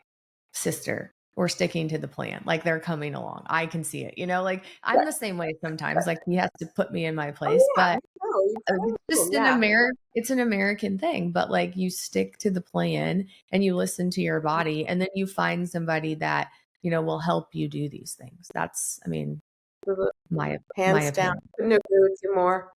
sister, we're sticking to the plan. Like they're coming along. I can see it, like I'm Right. the same way sometimes, like he has to put me in my Oh place, yeah, but no, you it's tell just them, yeah. It's an American thing, but like you stick to the plan and you listen to your body and then you find somebody that, will help you do these things. That's, I mean, my Hands down. opinion. Couldn't agree with you more.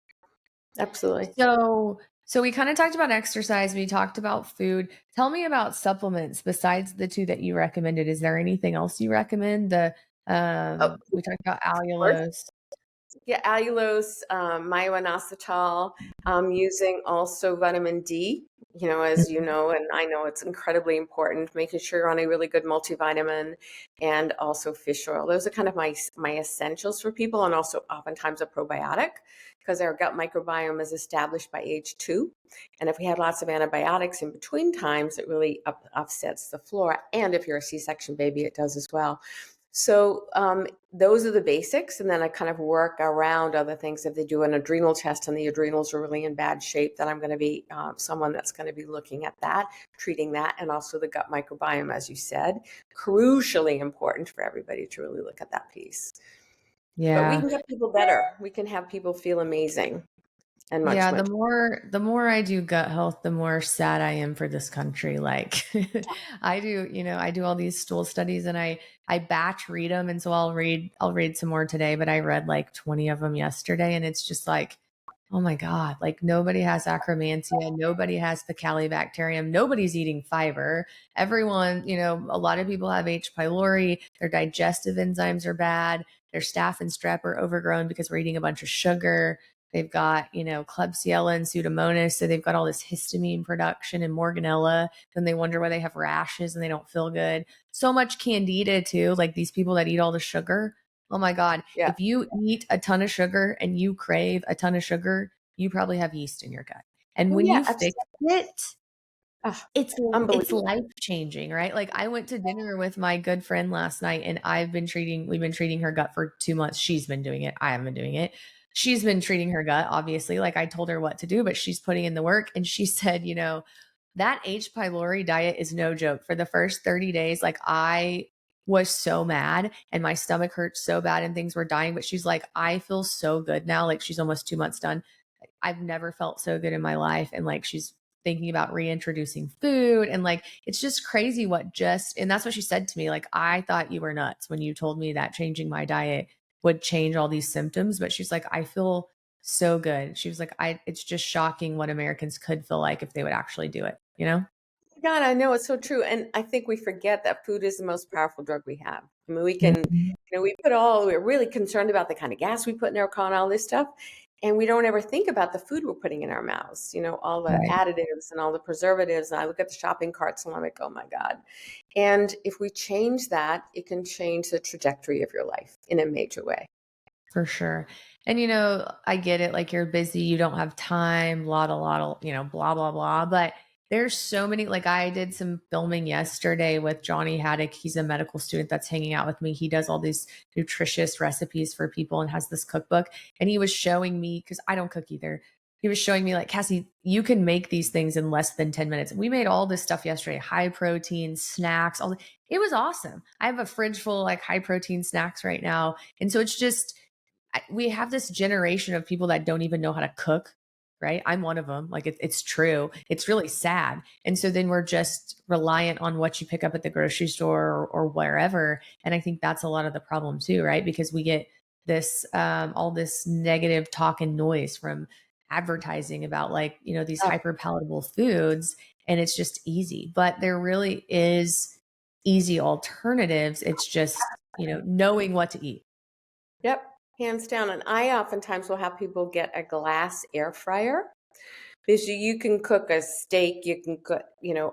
Absolutely. So we kind of talked about exercise, we talked about food. Tell me about supplements besides the two that you recommended. Is there anything else you recommend? Oh, We talked about of course. allulose. Yeah, allulose, myo-inositol. Using also vitamin D, as you Mhm. know, and I know it's incredibly important, making sure you're on a really good multivitamin and also fish oil. Those are kind of my essentials for people, and also oftentimes a probiotic because our gut microbiome is established by age 2. And if we had lots of antibiotics in between times, it really upsets the flora. And if you're a C-section baby, it does as well. So those are the basics, and then I kind of work around other things. If they do an adrenal test and the adrenals are really in bad shape, then I'm going to be someone that's going to be looking at that, treating that, and also the gut microbiome, as you said, crucially important for everybody to really look at that piece. But we Yeah. can get people better. We can have people feel amazing and much, Yeah, much. the more I do gut health, the more sad I am for this country. Like I do all these stool studies and I batch read them, and so I'll read some more today, but I read like 20 of them yesterday, and it's just like, oh my God, like nobody has acromantia, nobody has the calibacterium, nobody's eating fiber. Everyone, a lot of people have H. pylori, their digestive enzymes are bad, their staph and strep are overgrown because we're eating a bunch of sugar. They've got, Klebsiella and Pseudomonas. So they've got all this histamine production and Morganella. Then they wonder why they have rashes and they don't feel good. So much candida too. Like these people that eat all the sugar. Oh my God. Yeah. If you eat a ton of sugar and you crave a ton of sugar, you probably have yeast in your gut. And Oh when yeah, you fix absolutely. it, Ah, it's unbelievable. life changing, right? Like I went to dinner with my good friend last night and we've been treating her gut for 2 months. She's been doing it. I haven't been doing it. She's been treating her gut, obviously. Like I told her what to do, but she's putting in the work. And she said, that H. pylori diet is no joke. For the first 30 days, like I was so mad and my stomach hurt so bad and things were dying. But she's like, I feel so good now. Like she's almost 2 months done. I've never felt so good in my life. And like she's thinking about reintroducing food. And like it's just crazy and that's what she said to me. Like, I thought you were nuts when you told me that changing my diet would change all these symptoms. But she's like, I feel so good. She was like, it's just shocking what Americans could feel like if they would actually do it, you know? God, I know it's so true. And I think we forget that food is the most powerful drug we have. I mean, Mhm. we're really concerned about the kind of gas we put in our car and all this stuff. And we don't ever think about the food we're putting in our mouths, all the Right. additives and all the preservatives. And I look at the shopping carts and I'm like, oh my God. And if we change that, it can change the trajectory of your life in a major way. For sure. And I get it. Like you're busy, you don't have time, blah, blah, blah, blah, blah, blah. But there's so many, like I did some filming yesterday with Johnny Haddock. He's a medical student that's hanging out with me. He does all these nutritious recipes for people and has this cookbook. And he was showing me, because I don't cook either. He was showing me like, Cassie, you can make these things in less than 10 minutes. We made all this stuff yesterday, high protein snacks, it was awesome. I have a fridge full of like high protein snacks right now. And so it's just, we have this generation of people that don't even know how to cook, right? I'm one of them. Like it's true. It's really sad. And so then we're just reliant on what you pick up at the grocery store or wherever. And I think that's a lot of the problem too, right? Because we get this all this negative talk and noise from advertising about like, these Oh, hyper palatable foods, and it's just easy. But there really is easy alternatives. It's just, knowing what to eat. yep, hands down. And I oftentimes will have people get a glass air fryer. Because you can cook a steak, you can cook,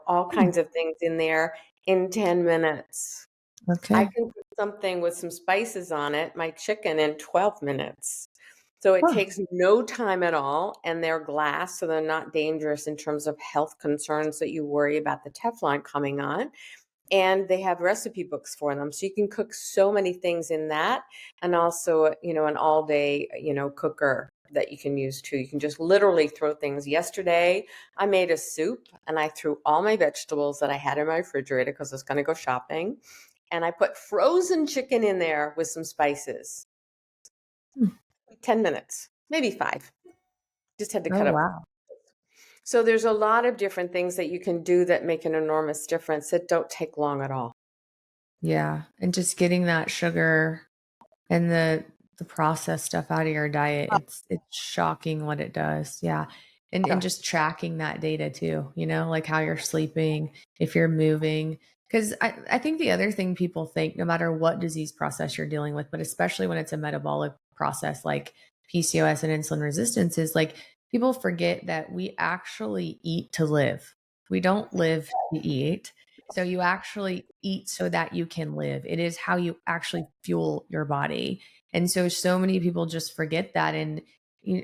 all kinds of things in there in 10 minutes. I Okay. can cook something with some spices on it, my chicken, in 12 minutes. So it Huh. takes no time at all, and they're glass, so they're not dangerous in terms of health concerns that you worry about the Teflon coming on. And they have recipe books for them. So you can cook so many things in that, and also, an all day, cooker that you can use too. You can just literally throw things. Yesterday, I made a soup and I threw all my vegetables that I had in my refrigerator because I was going to go shopping. And I put frozen chicken in there with some spices. Hmm. 10 minutes, maybe 5. Just had to Oh, cut up. wow. So there's a lot of different things that you can do that make an enormous difference that don't take long at all. Yeah. And just getting that sugar and the processed stuff out of your diet, it's shocking what it does. Yeah. And just tracking that data too, like how you're sleeping, if you're moving. Because I think the other thing people think, no matter what disease process you're dealing with, but especially when it's a metabolic process like PCOS and insulin resistance, is like people forget that we actually eat to live. We don't live to eat. So you actually eat so that you can live. It is how you actually fuel your body. And so many people just forget that. And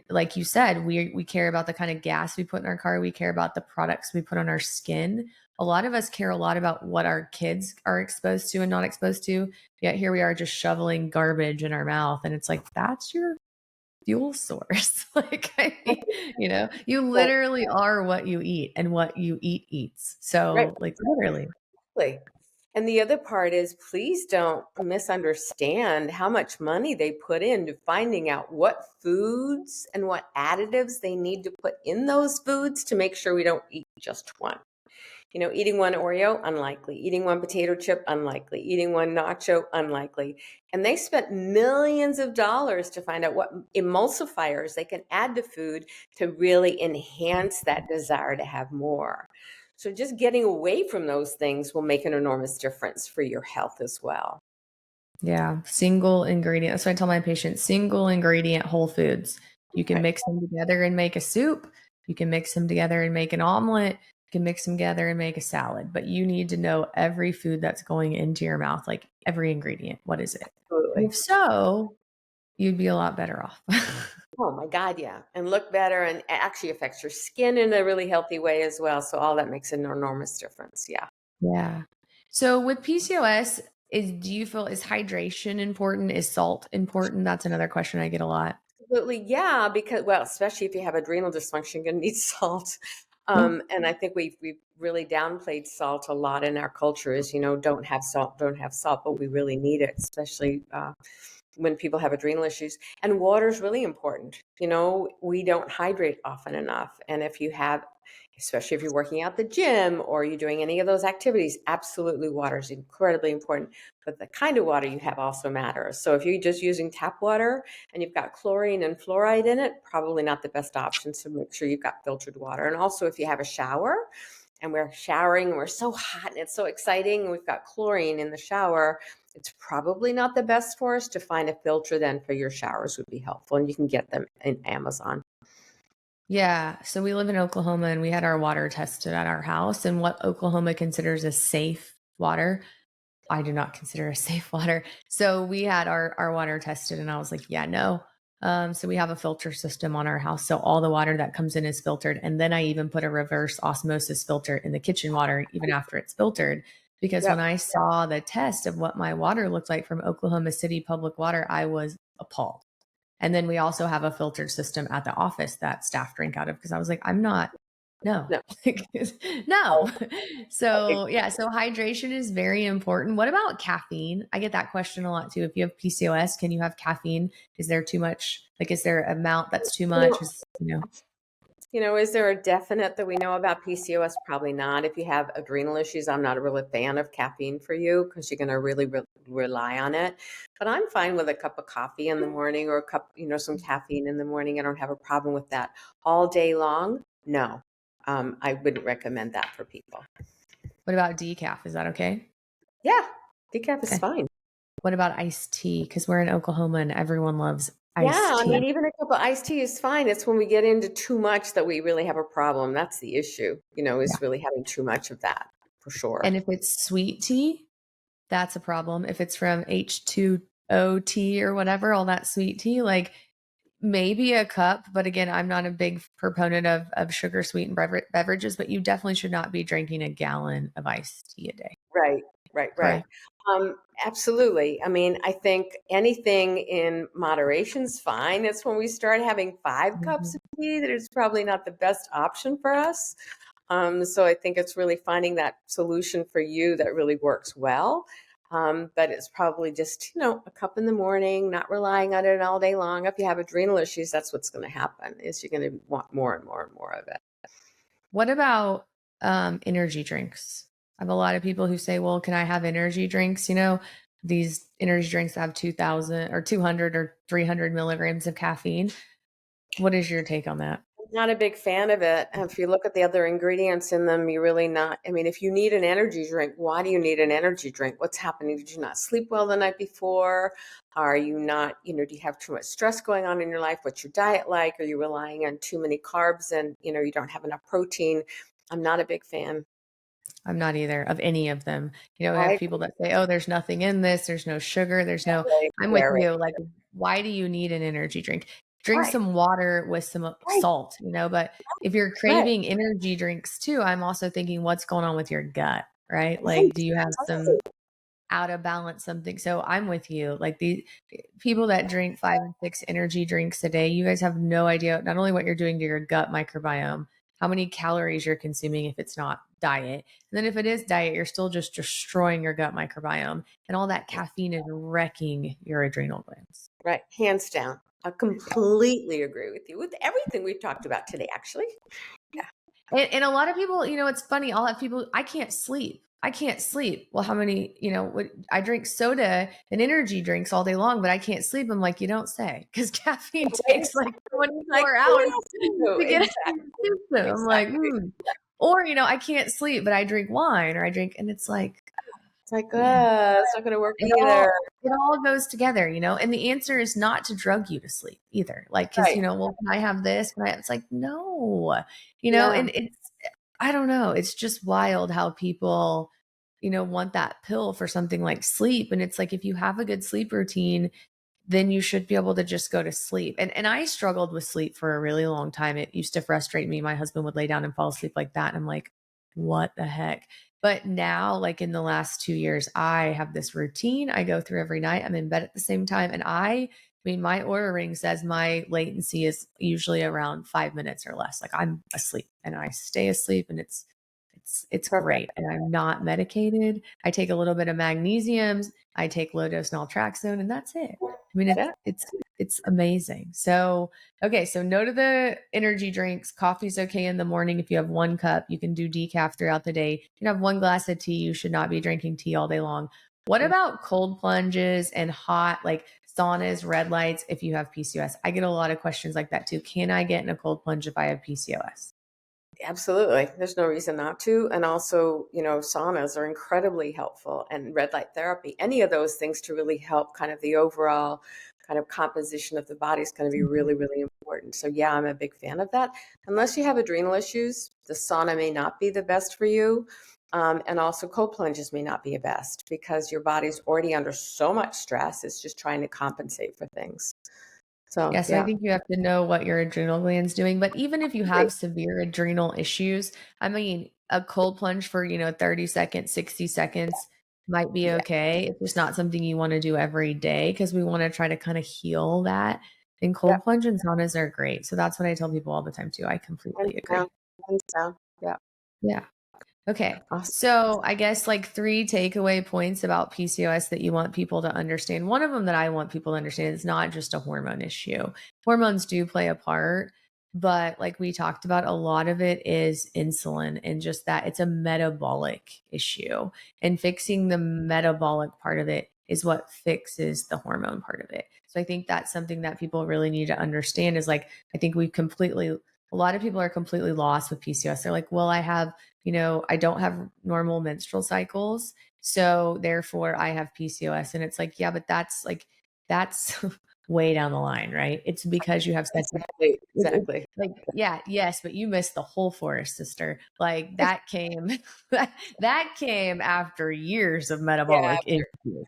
like you said, we care about the kind of gas we put in our car. We care about the products we put on our skin. A lot of us care a lot about what our kids are exposed to and not exposed to. Yet here we are just shoveling garbage in our mouth. And it's like, that's your fuel source. Like, you literally are what you eat, and what you eat eats. Right. So like literally. Exactly. And the other part is, please don't misunderstand how much money they put into finding out what foods and what additives they need to put in those foods to make sure we don't eat just one. Eating one Oreo, unlikely. Eating one potato chip, unlikely. Eating one nacho, unlikely. And they spent millions of dollars to find out what emulsifiers they can add to food to really enhance that desire to have more. So just getting away from those things will make an enormous difference for your health as well. Yeah. Single ingredient. That's what I tell my patients, single ingredient whole foods. You can Right. mix them together and make a soup. You can mix them together and make an omelet. You can mix them together and make a salad. But you need to know every food that's going into your mouth, like every ingredient. What is it? And Absolutely. if so, you'd be a lot better off. Oh my God, yeah. And look better, and it actually affects your skin in a really healthy way as well. So all that makes an enormous difference. Yeah. Yeah. So with PCOS, do you feel is hydration important? Is salt important? That's another question I get a lot. Absolutely. Yeah. Because, well, especially if you have adrenal dysfunction, you're going to need salt. Yeah. And I think we've really downplayed salt a lot in our culture is, don't have salt, don't have salt, but we really need it, especially when people have adrenal issues. And water is really important. We don't hydrate often enough. And if you have, especially if you're working out the gym or you're doing any of those activities, absolutely water is incredibly important. But the kind of water you have also matters. So if you're just using tap water and you've got chlorine and fluoride in it, probably not the best option. So make sure you've got filtered water. And also if you have a shower, and we're showering and we're so hot and it's so exciting and we've got chlorine in the shower, it's probably not the best for us. To find a filter then for your showers would be helpful, and you can get them in Amazon. Yeah. So we live in Oklahoma and we had our water tested at our house, and what Oklahoma considers a safe water, I do not consider a safe water. So we had our water tested and I was like, yeah, no. So we have a filter system on our house. So all the water that comes in is filtered. And then I even put a reverse osmosis filter in the kitchen water, even after it's filtered. Because when Yep. I saw the test of what my water looked like from Oklahoma City Public Water, I was appalled. And then we also have a filtered system at the office that staff drink out of, because I was like, I'm not, no, No. no. So yeah, so hydration is very important. What about caffeine? I get that question a lot too. If you have PCOS, can you have caffeine? Is there too much? Like, is there an amount that's too much? Is there a definite that we know about PCOS? Probably not. If you have adrenal issues, I'm not a really fan of caffeine for you because you're going to really rely on it. But I'm fine with a cup of coffee in the morning, or a cup, some caffeine in the morning. I don't have a problem with that. All day long, no. I wouldn't recommend that for people. What about decaf? Is that okay? Yeah, decaf is Okay. fine. What about iced tea? Because we're in Oklahoma and everyone loves iced Yeah, I tea. mean, even a cup of iced tea is fine. It's when we get into too much that we really have a problem. That's the issue, Yeah. is really having too much of that, for sure. And if it's sweet tea, that's a problem. If it's from H2O tea or whatever, all that sweet tea, like maybe a cup. But again, I'm not a big proponent of sugar sweetened beverages, but you definitely should not be drinking a gallon of iced tea a day. Right, right, right. Correct. Absolutely. I mean, I think anything in moderation is fine. It's when we start having 5 cups Mhm. of tea that it's probably not the best option for us. So I think it's really finding that solution for you that really works well. But it's probably just, a cup in the morning, not relying on it all day long. If you have adrenal issues, that's what's going to happen is you're going to want more and more and more of it. What about energy drinks? I have a lot of people who say, well, can I have energy drinks? These energy drinks have 2000 or 200 or 300 milligrams of caffeine. What is your take on that? Not a big fan of it. If you look at the other ingredients in them, you're really not. I mean, if you need an energy drink, why do you need an energy drink? What's happening? Did you not sleep well the night before? Are you not, do you have too much stress going on in your life? What's your diet like? Are you relying on too many carbs and, you don't have enough protein? I'm not a big fan. I'm not either of any of them. We have I people that say, oh, there's nothing in this. There's no sugar. I'm with Very you. Like, why do you need an energy drink? Drink right, some water with some right, salt, but if you're right, craving energy drinks too, I'm also thinking what's going on with your gut, right? Like, right. do you have some out of balance something? So I'm with you. Like the people that drink 5 and 6 energy drinks a day, you guys have no idea not only what you're doing to your gut microbiome, how many calories you're consuming if it's not diet. And then if it is diet, you're still just destroying your gut microbiome. And all that caffeine is wrecking your adrenal glands. Right. Hands down. I completely agree with you with everything we've talked about today, actually. Yeah. And a lot of people, it's funny. I'll have people, I can't sleep. I can't sleep. Well, how many, I drink soda and energy drinks all day long, but I can't sleep. I'm like, you don't say, because caffeine takes like Like 24 who hours else knew? to get Exactly. into your system. I'm like, Exactly. Or, I can't sleep, but I drink wine or I drink, and it's like, It's like, man, it's not going to work it all either. it all goes together, and the answer is not to drug you to sleep either. Like, because, Right. well, can I have this? It's like, no, Yeah. and it's, I don't know. It's just wild how people, want that pill for something like sleep. And it's like, if you have a good sleep routine, then you should be able to just go to sleep. And I struggled with sleep for a really long time. It used to frustrate me. My husband would lay down and fall asleep like that. And I'm like, what the heck? But now, like in the last 2 years, I have this routine I go through every night. I'm in bed at the same time. And I mean, my Aura ring says my latency is usually around 5 minutes or less. Like I'm asleep and I stay asleep and it's Perfect. great. And I'm not medicated. I take a little bit of magnesiums. I take low dose naltrexone, and that's it. I mean, Yeah. it's amazing. So, okay, so no to the energy drinks. Coffee's okay in the morning if you have 1 cup. You can do decaf throughout the day. You can have 1 glass of tea. You should not be drinking tea all day long. What about cold plunges and hot, like saunas, red lights, if you have PCOS? I get a lot of questions like that too. Can I get in a cold plunge if I have PCOS? Absolutely. There's no reason not to. And also, saunas are incredibly helpful and red light therapy. Any of those things to really help kind of the overall kind of composition of the body is going to be Mhm. really, really important. So yeah, I'm a big fan of that. Unless you have adrenal issues, the sauna may not be the best for you. And also cold plunges may not be a best because your body's already under so much stress. It's just trying to compensate for things. So Yeah, so I yeah. think you have to know what your adrenal gland's doing. But even if you have severe adrenal issues, I mean, a cold plunge for, 30 seconds, 60 seconds might be Yeah. okay. It's just not something you want to do every day because we want to try to kind of heal that. And Yeah. cold plunge and saunas are great. So that's what I tell people all the time too. I Hands completely down. agree. Hands down. Yeah. Yeah. Okay. Awesome. So I guess like 3 takeaway points about PCOS that you want people to understand. One of them that I want people to understand is not just a hormone issue. Hormones do play a part, but like we talked about, a lot of it is insulin and just that it's a metabolic issue. And fixing the metabolic part of it is what fixes the hormone part of it. So I think that's something that people really need to understand is like, I think a lot of people are completely lost with PCOS. They're like, well, I don't have normal menstrual cycles. So therefore I have PCOS. And it's like, yeah, but that's way down the line, right? It's because you have such Exactly. it- Exactly. like, yeah, yes, but you missed the whole forest, sister. Like that came, that came after years of Yeah. metabolic issues,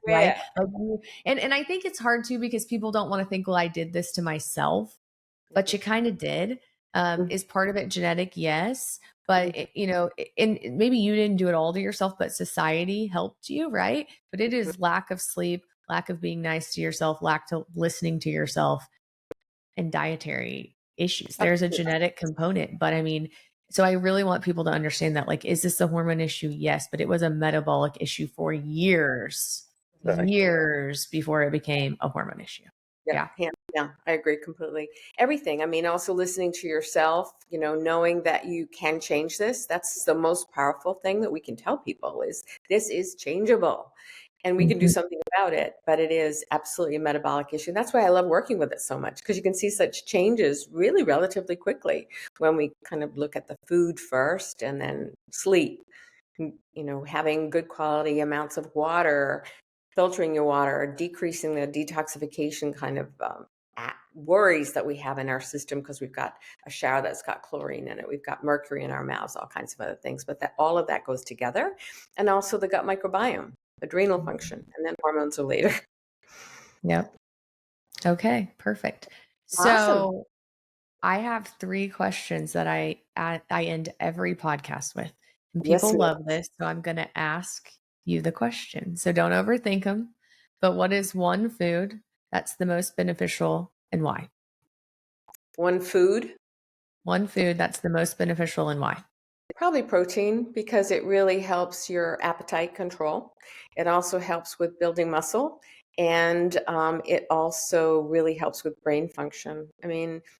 Yeah. right? And I think it's hard too because people don't want to think, well, I did this to myself, but you kind of did. Mhm. Is part of it genetic? Yes. But, and maybe you didn't do it all to yourself, but society helped you, right? But it is lack of sleep, lack of being nice to yourself, lack of listening to yourself, and dietary issues. There's a genetic component, but so I really want people to understand that, like, is this a hormone issue? Yes, but it was a metabolic issue for years before it became a hormone issue. Yeah. I agree completely. Everything. Also listening to yourself, knowing that you can change this. That's the most powerful thing that we can tell people is this is changeable and we can do something about it, but it is absolutely a metabolic issue. That's why I love working with it so much, because you can see such changes really relatively quickly when we kind of look at the food first and then sleep, having good quality amounts of water, filtering your water, decreasing the detoxification kind of worries that we have in our system, because we've got a shower that's got chlorine in it, we've got mercury in our mouths, all kinds of other things, but that all of that goes together. And also the gut microbiome, adrenal function, and then hormones are later. Yep. Okay, perfect. So Awesome. I have 3 questions that I end every podcast with. And Yes, people ma'am. love this, so I'm going to ask you the question. So don't overthink them. But what is one food that's the most beneficial and why? One food? One food that's the most beneficial and why? Probably protein, because it really helps your appetite control. It also helps with building muscle. And it also really helps with brain function.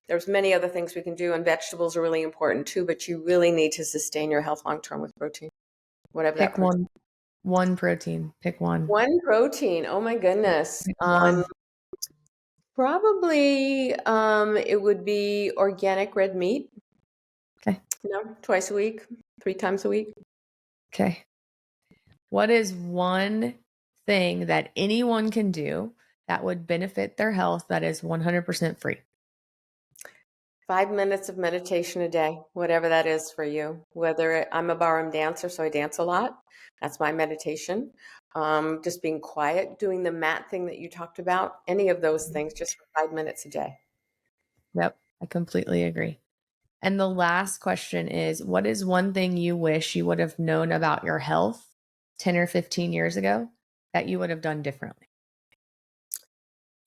There's many other things we can do, and vegetables are really important too, but you really need to sustain your health long-term with protein, whatever that Pick protein. one protein. Pick one. One protein. Oh my goodness. Pick one. Probably it would be organic red meat. Okay. Twice a week, 3 times a week. Okay. What is one thing that anyone can do that would benefit their health that is 100% free? 5 minutes of meditation a day, whatever that is for you. Whether I'm a barroom dancer, so I dance a lot. That's my meditation. Just being quiet, doing the mat thing that you talked about, any of those things, just for 5 minutes a day. Yep, I completely agree. And the last question is, what is one thing you wish you would have known about your health 10 or 15 years ago that you would have done differently?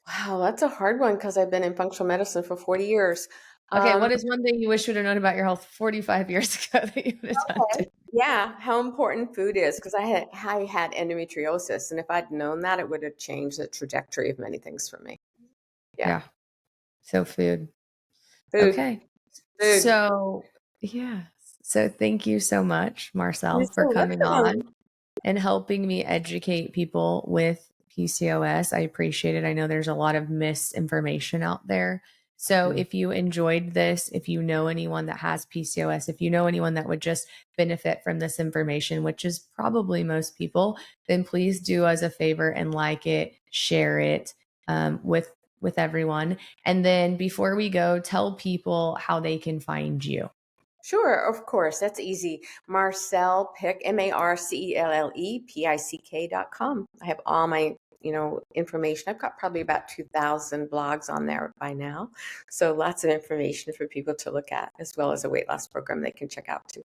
Wow, that's a hard one, because I've been in functional medicine for 40 years. Okay, what is one thing you wish you would have known about your health 45 years ago that you would have done differently? Yeah, how important food is, because I had endometriosis, and if I'd known that, it would have changed the trajectory of many things for me. Yeah. So food. Food. Okay. Food. So thank you so much, Marcelle, You're for so coming welcome. on and helping me educate people with PCOS. I appreciate it. I know there's a lot of misinformation out there. So if you enjoyed this, if you know anyone that has PCOS, if you know anyone that would just benefit from this information, which is probably most people, then please do us a favor and like it, share it with everyone. And then before we go, tell people how they can find you. Sure, of course. That's easy. Marcelle Pick, MarcellePick.com. I have all my, information. I've got probably about 2,000 blogs on there by now. So lots of information for people to look at, as well as a weight loss program they can check out too.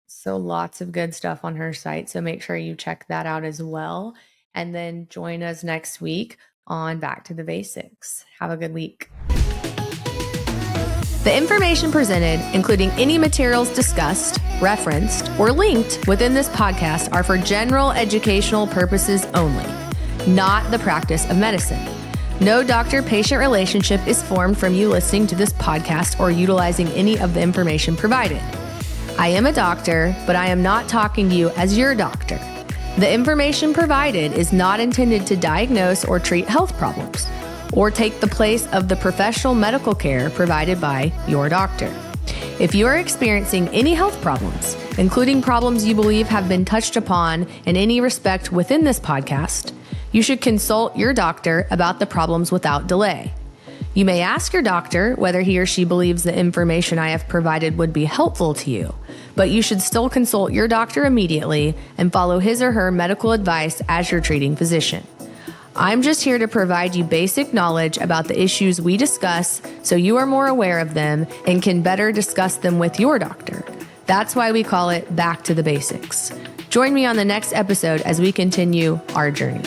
So lots of good stuff on her site. So make sure you check that out as well. And then join us next week on Back to the Basics. Have a good week. The information presented, including any materials discussed, referenced, or linked within this podcast, are for general educational purposes only, not the practice of medicine. No doctor-patient relationship is formed from you listening to this podcast or utilizing any of the information provided. I am a doctor, but I am not talking to you as your doctor. The information provided is not intended to diagnose or treat health problems, or take the place of the professional medical care provided by your doctor. If you are experiencing any health problems, including problems you believe have been touched upon in any respect within this podcast, you should consult your doctor about the problems without delay. You may ask your doctor whether he or she believes the information I have provided would be helpful to you, but you should still consult your doctor immediately and follow his or her medical advice as your treating physician. I'm just here to provide you basic knowledge about the issues we discuss so you are more aware of them and can better discuss them with your doctor. That's why we call it Back to the Basics. Join me on the next episode as we continue our journey.